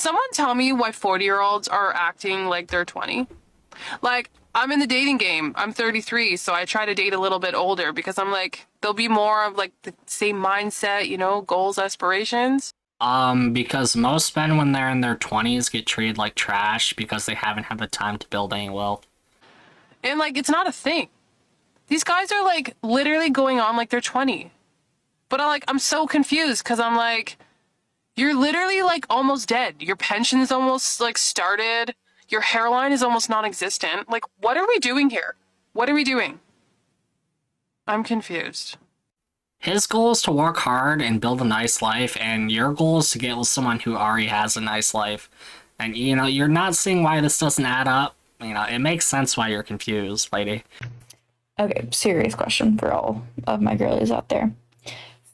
someone tell me why 40-year-olds are acting like they're 20? Like, I'm in the dating game. I'm 33, so I try to date a little bit older because I'm like, they'll be more of like the same mindset, you know, goals, aspirations. Because most men when they're in their 20s get treated like trash because they haven't had the time to build any wealth. And like, it's not a thing. These guys are like literally going on like they're 20. But I'm so confused because I'm like, you're literally like almost dead. Your pension is almost like started. Your hairline is almost non-existent. Like, what are we doing here? What are we doing? I'm confused. His goal is to work hard and build a nice life, and your goal is to get with someone who already has a nice life. And, you know, you're not seeing why this doesn't add up. You know, it makes sense why you're confused, lady. Okay, serious question for all of my girlies out there.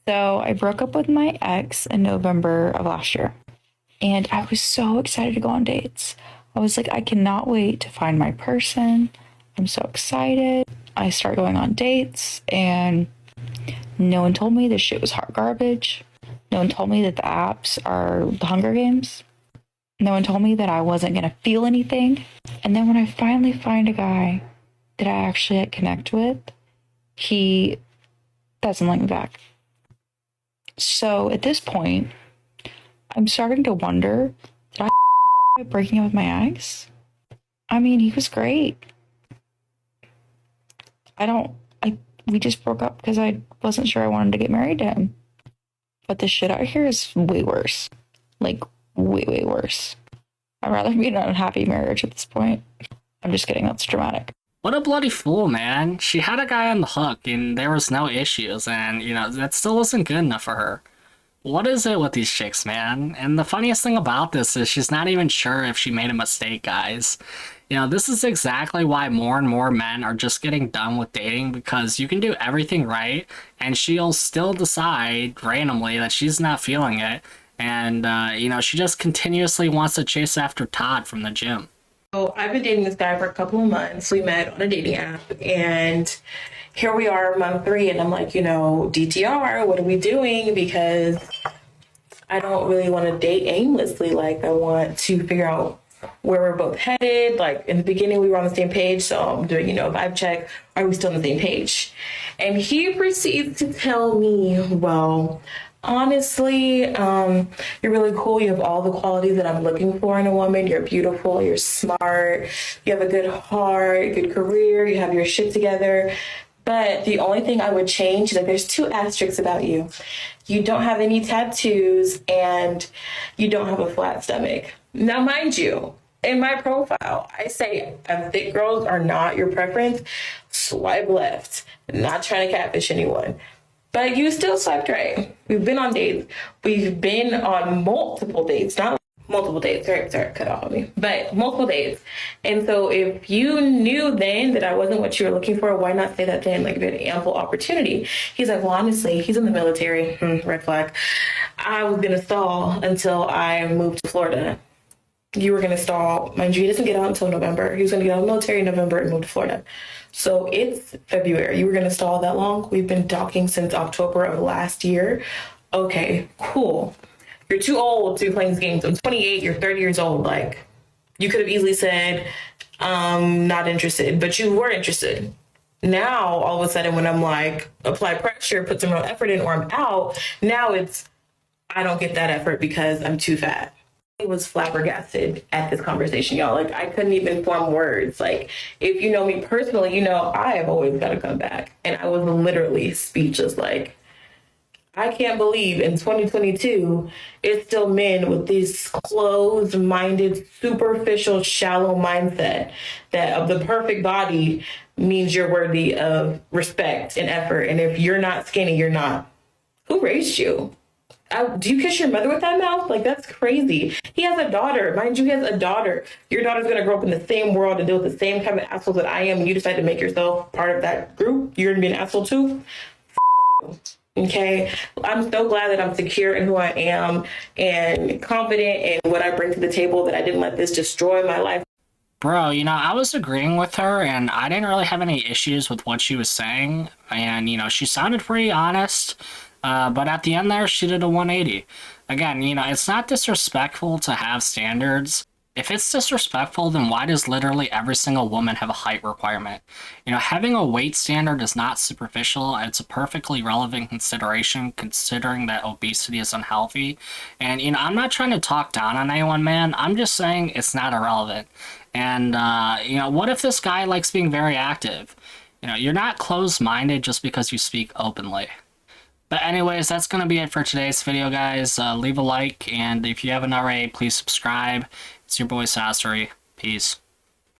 So I broke up with my ex in November of last year, and I was so excited to go on dates. I was like, I cannot wait to find my person. I'm so excited. I start going on dates, and no one told me this shit was hot garbage. No one told me that the apps are the Hunger Games. No one told me that I wasn't going to feel anything. And then when I finally find a guy that I actually connect with, he doesn't like me back. So at this point, I'm starting to wonder, did I by breaking up with my ex? I mean, he was great. We just broke up because I wasn't sure I wanted to get married to him. But the shit out here is way worse. Like, way, way worse. I'd rather be in an unhappy marriage at this point. I'm just kidding, that's dramatic. What a bloody fool, man. She had a guy on the hook and there was no issues, and, you know, that still wasn't good enough for her. What is it with these chicks, man? And the funniest thing about this is she's not even sure if she made a mistake, guys. You know, this is exactly why more and more men are just getting done with dating, because you can do everything right and she'll still decide randomly that she's not feeling it. And, you know, she just continuously wants to chase after Todd from the gym. So I've been dating this guy for a couple of months. We met on a dating app, and here we are, month 3, and I'm like, you know, DTR, what are we doing? Because I don't really want to date aimlessly. Like, I want to figure out where we're both headed. Like, in the beginning, we were on the same page, so I'm doing, you know, a vibe check. Are we still on the same page? And he proceeds to tell me, well, honestly, you're really cool. You have all the qualities that I'm looking for in a woman. You're beautiful. You're smart. You have a good heart, good career. You have your shit together. But the only thing I would change is that there's 2 asterisks about you. You don't have any tattoos and you don't have a flat stomach. Now, mind you, in my profile, I say if thick girls are not your preference, swipe left. Not trying to catfish anyone. But you still swiped right. We've been on dates. We've been on multiple dates, not multiple dates. Sorry, cut off on me. But multiple dates. And so if you knew then that I wasn't what you were looking for, why not say that then? Like, you had ample opportunity. He's like, well, honestly, he's in the military. Red flag. I was going to stall until I moved to Florida. You were going to stall. Mind you, he doesn't get out until November. He was going to get out of the military in November and move to Florida. So it's February. You were going to stall that long? We've been talking since October of last year. Okay, cool. You're too old to be playing these games. I'm 28. You're 30 years old. Like, you could have easily said, not interested, but you were interested. Now, all of a sudden, when I'm like, apply pressure, put some real effort in, or I'm out, now it's, I don't get that effort because I'm too fat. I was flabbergasted at this conversation, y'all. Like, I couldn't even form words. Like, if you know me personally, you know I have always got to come back. And I was literally speechless. Like, I can't believe in 2022, it's still men with this closed-minded, superficial, shallow mindset that of the perfect body means you're worthy of respect and effort. And if you're not skinny, you're not. Who raised you? Do you kiss your mother with that mouth? Like, that's crazy. He has a daughter. Mind you, he has a daughter. Your daughter's going to grow up in the same world and deal with the same kind of assholes that I am, and you decide to make yourself part of that group. You're going to be an asshole too? Okay? I'm so glad that I'm secure in who I am and confident in what I bring to the table, that I didn't let this destroy my life. Bro, you know, I was agreeing with her, and I didn't really have any issues with what she was saying. And, you know, she sounded pretty honest. But at the end there, she did a 180. Again, you know, it's not disrespectful to have standards. If it's disrespectful, then why does literally every single woman have a height requirement? You know, having a weight standard is not superficial. It's a perfectly relevant consideration considering that obesity is unhealthy. And, you know, I'm not trying to talk down on anyone, man. I'm just saying it's not irrelevant. And, you know, what if this guy likes being very active? You know, you're not closed-minded just because you speak openly. But anyways, that's going to be it for today's video, guys. Leave a like, and if you haven't already, please subscribe. It's your boy Sasori. Peace.